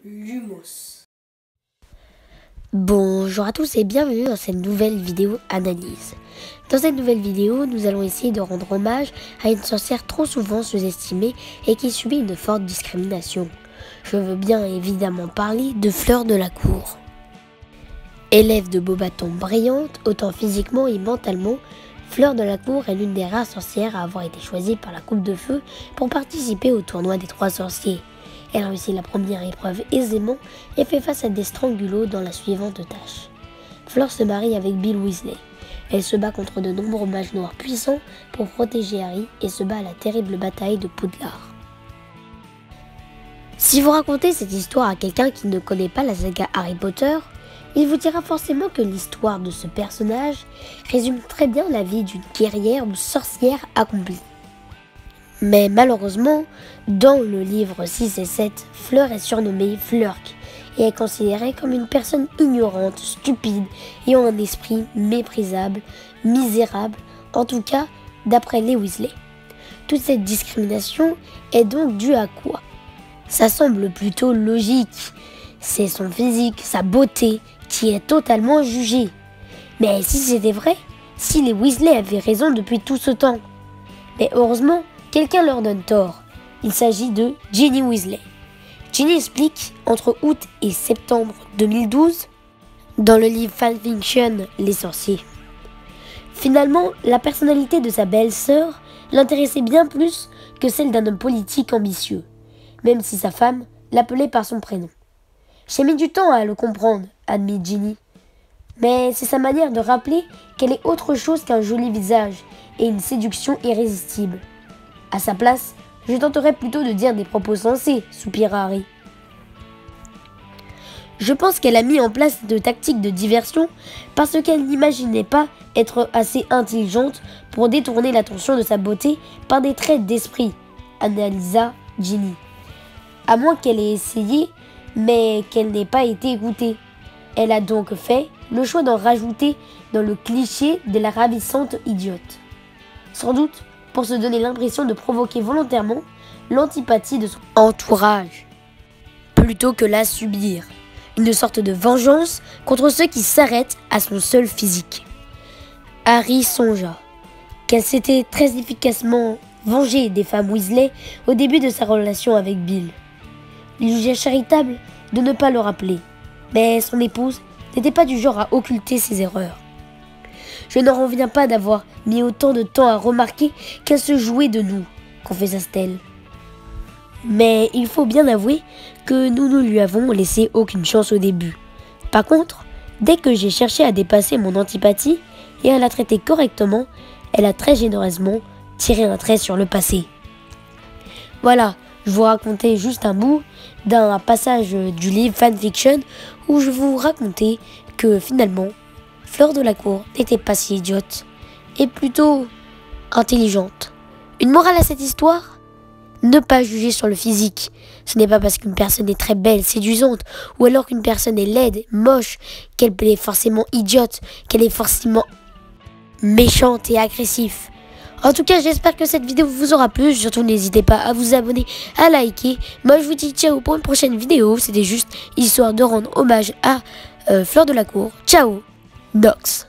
Lumos. Bonjour à tous et bienvenue dans cette nouvelle vidéo analyse. Dans cette nouvelle vidéo, nous allons essayer de rendre hommage à une sorcière trop souvent sous-estimée et qui subit une forte discrimination. Je veux bien évidemment parler de Fleur de la Cour. Élève de Beauxbatons brillante, autant physiquement et mentalement, Fleur de la Cour est l'une des rares sorcières à avoir été choisie par la Coupe de Feu pour participer au tournoi des 3 sorciers. Elle réussit la première épreuve aisément et fait face à des strangulots dans la suivante tâche. Fleur se marie avec Bill Weasley. Elle se bat contre de nombreux mages noirs puissants pour protéger Harry et se bat à la terrible bataille de Poudlard. Si vous racontez cette histoire à quelqu'un qui ne connaît pas la saga Harry Potter, il vous dira forcément que l'histoire de ce personnage résume très bien la vie d'une guerrière ou sorcière accomplie. Mais malheureusement, dans le livre 6 et 7, Fleur est surnommée Flurk et est considérée comme une personne ignorante, stupide, ayant un esprit méprisable, misérable, en tout cas d'après les Weasley. Toute cette discrimination est donc due à quoi? Ça semble plutôt logique. C'est son physique, sa beauté, qui est totalement jugée. Mais si c'était vrai, si les Weasley avaient raison depuis tout ce temps? Mais heureusement, quelqu'un leur donne tort. Il s'agit de Ginny Weasley. Ginny explique entre août et septembre 2012 dans le livre fanfiction Les Sorciers. Finalement, la personnalité de sa belle-sœur l'intéressait bien plus que celle d'un homme politique ambitieux, même si sa femme l'appelait par son prénom. J'ai mis du temps à le comprendre, admet Ginny. Mais c'est sa manière de rappeler qu'elle est autre chose qu'un joli visage et une séduction irrésistible. À sa place, je tenterais plutôt de dire des propos sensés, soupira Harry. Je pense qu'elle a mis en place de tactiques de diversion parce qu'elle n'imaginait pas être assez intelligente pour détourner l'attention de sa beauté par des traits d'esprit, analysa Ginny. À moins qu'elle ait essayé, mais qu'elle n'ait pas été écoutée. Elle a donc fait le choix d'en rajouter dans le cliché de la ravissante idiote. Sans doute pour se donner l'impression de provoquer volontairement l'antipathie de son entourage, plutôt que la subir. Une sorte de vengeance contre ceux qui s'arrêtent à son seul physique. Harry songea qu'elle s'était très efficacement vengée des femmes Weasley au début de sa relation avec Bill. Il jugeait charitable de ne pas le rappeler, mais son épouse n'était pas du genre à occulter ses erreurs. Je n'en reviens pas d'avoir mis autant de temps à remarquer qu'elle se jouait de nous, confessa-t-elle. Mais il faut bien avouer que nous ne lui avons laissé aucune chance au début. Par contre, dès que j'ai cherché à dépasser mon antipathie et à la traiter correctement, elle a très généreusement tiré un trait sur le passé. Voilà, je vous racontais juste un bout d'un passage du livre fanfiction où je vous racontais que finalement, Fleur de la Cour n'était pas si idiote et plutôt intelligente. Une morale à cette histoire? Ne pas juger sur le physique. Ce n'est pas parce qu'une personne est très belle, séduisante, ou alors qu'une personne est laide, moche, qu'elle est forcément idiote, qu'elle est forcément méchante et agressive. En tout cas, j'espère que cette vidéo vous aura plu. Surtout, n'hésitez pas à vous abonner, à liker. Moi, je vous dis ciao pour une prochaine vidéo. C'était juste histoire de rendre hommage à Fleur de la Cour. Ciao, Nox.